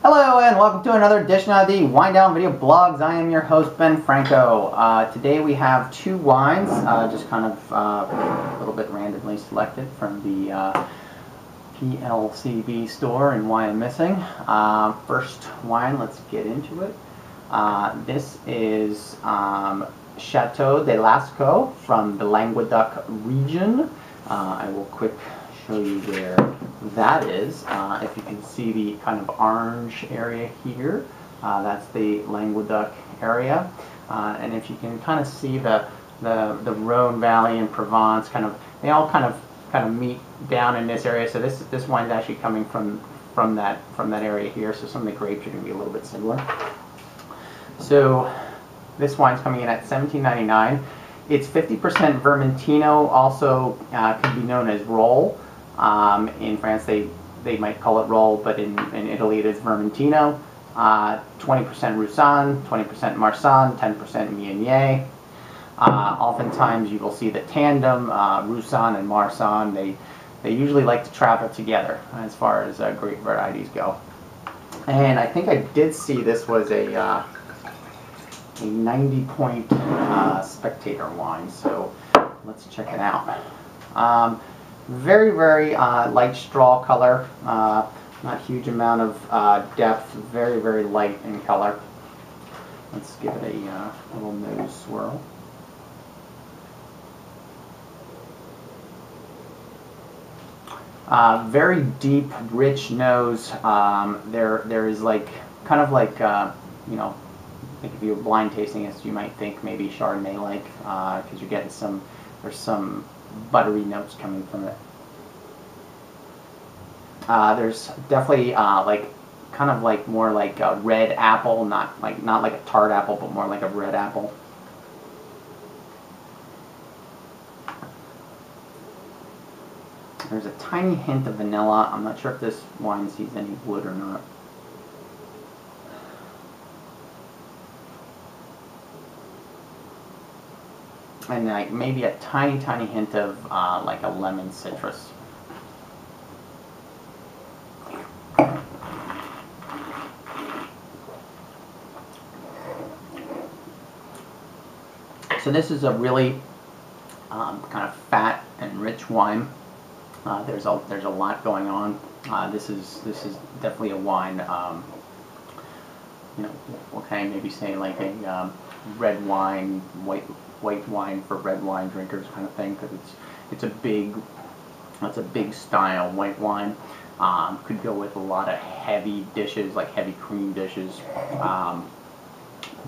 Hello and welcome to another edition of the Winedown Video Blogs. I am your host, Ben Franco. Today we have two wines, just kind of a little bit randomly selected from the PLCB store in Wine and Missing. First wine, let's get into it. This is Chateau de Lascaux from the Languedoc region. I will quick show you where that is. If you can see the kind of orange area here, that's the Languedoc area. And if you can kind of see the Rhone Valley and Provence, they all kind of meet down in this area. So this wine's actually coming from that area here. So some of the grapes are going to be a little bit similar. So this wine's coming in at $17.99. It's 50% Vermentino, also can be known as Roll. In France they might call it Roll, but in Italy it is Vermentino. 20% Roussanne, 20% Marsanne, 10% Meunier. Oftentimes you will see the tandem, Roussanne and Marsanne. They usually like to travel together as far as grape varieties go. And I think I did see this was a 90-point spectator wine, so let's check it out. Very, very light straw color, not huge amount of depth, very, very light in color. Let's give it a little nose swirl. Very deep, rich nose. There is kind of like you know, like if you were blind tasting this, you might think maybe Chardonnay-like, because you're getting there's some buttery notes coming from it. There's definitely kind of like more like a red apple, not like a tart apple, but more like a red apple. There's a tiny hint of vanilla. I'm not sure if this wine sees any wood or not. And like maybe a tiny hint of like a lemon citrus. So this is a really kind of fat and rich wine. There's a lot going on. This is definitely a wine. You know, what can I maybe say, like a red wine, white wine for red wine drinkers kind of thing, because it's a big style white wine. Could go with a lot of heavy dishes, like heavy cream dishes.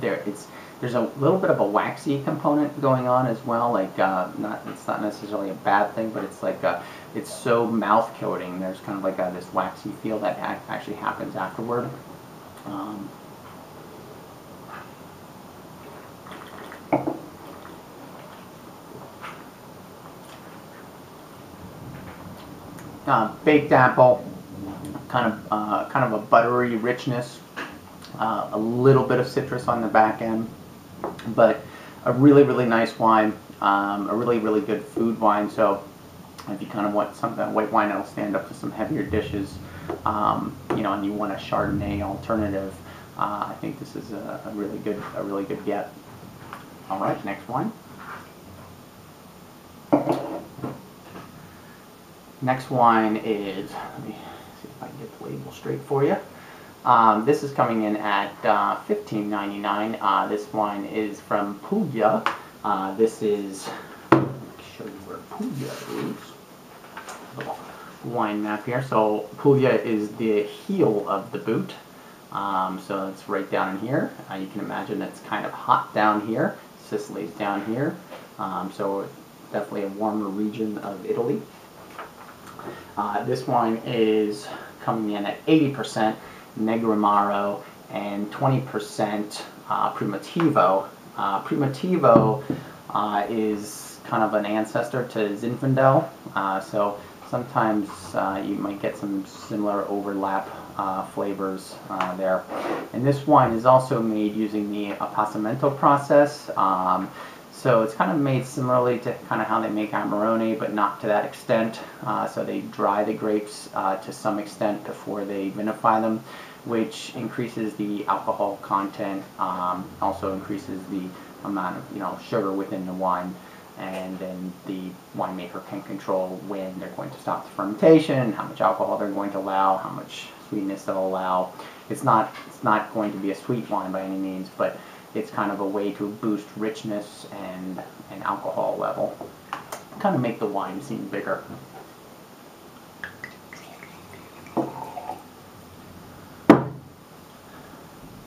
There's a little bit of a waxy component going on as well. Like it's not necessarily a bad thing, but it's like it's so mouth coating. There's kind of like this waxy feel that actually happens afterward. Baked apple, kind of a buttery richness, a little bit of citrus on the back end, but a really nice wine, a really good food wine. So if you kind of want something white wine that'll stand up to some heavier dishes, you know, and you want a Chardonnay alternative, I think this is a really good get. All right, next wine. Next wine is, let me see if I can get the label straight for you. This is coming in at $15.99. This wine is from Puglia. This is, let me show you where Puglia is. Little wine map here. So Puglia is the heel of the boot. So it's right down in here. You can imagine it's kind of hot down here. Sicily's down here. So definitely a warmer region of Italy. This wine is coming in at 80% Negroamaro and 20% Primitivo. Primitivo is kind of an ancestor to Zinfandel, so sometimes you might get some similar overlap flavors there. And this wine is also made using the appassamento process. So it's kind of made similarly to kind of how they make Amarone, but not to that extent. So they dry the grapes to some extent before they vinify them. which increases the alcohol content, also increases the amount of sugar within the wine, and then the winemaker can control when they're going to stop the fermentation, how much alcohol they're going to allow, how much sweetness they'll allow. It's not going to be a sweet wine by any means, but it's kind of a way to boost richness and alcohol level, kind of make the wine seem bigger.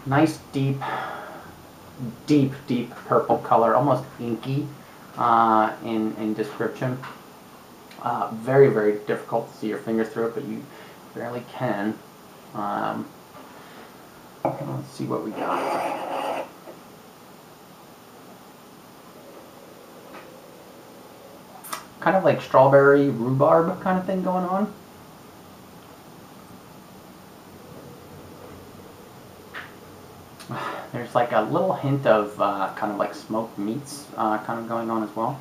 Nice deep purple color, almost inky in description. Very, very difficult to see your fingers through it, but you barely can. Let's see what we got. Kind of like strawberry rhubarb kind of thing going on. There's like a little hint of kind of like smoked meats kind of going on as well.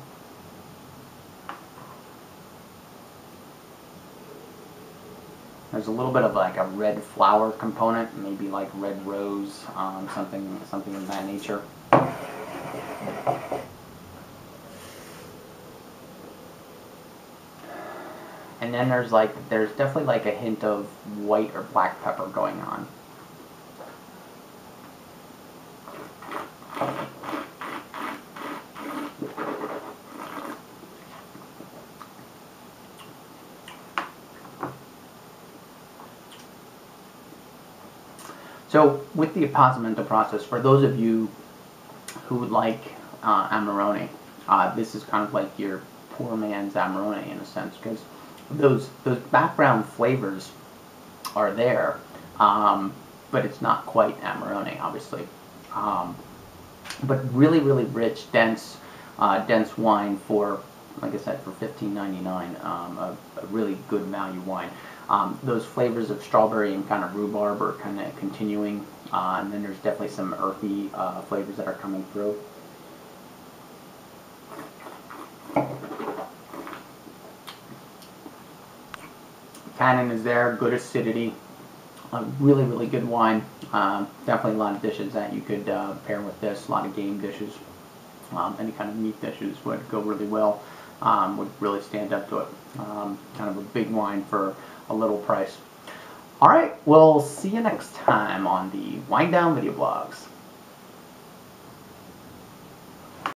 There's a little bit of like a red flower component, maybe like red rose, something of that nature. And then there's definitely like a hint of white or black pepper going on. So with the appossamento process, for those of you who would like Amarone, this is kind of like your poor man's Amarone in a sense, because those background flavors are there, but it's not quite Amarone, obviously. But really, really rich, dense wine for, like I said, for $15.99, a really good value wine. Those flavors of strawberry and kind of rhubarb are kind of continuing, and then there's definitely some earthy flavors that are coming through. Tannin is there, good acidity, really, really good wine. Definitely a lot of dishes that you could pair with this, a lot of game dishes. Any kind of meat dishes would go really well, would really stand up to it. Kind of a big wine for a little price. Alright, we'll see you next time on the Winedown video blogs.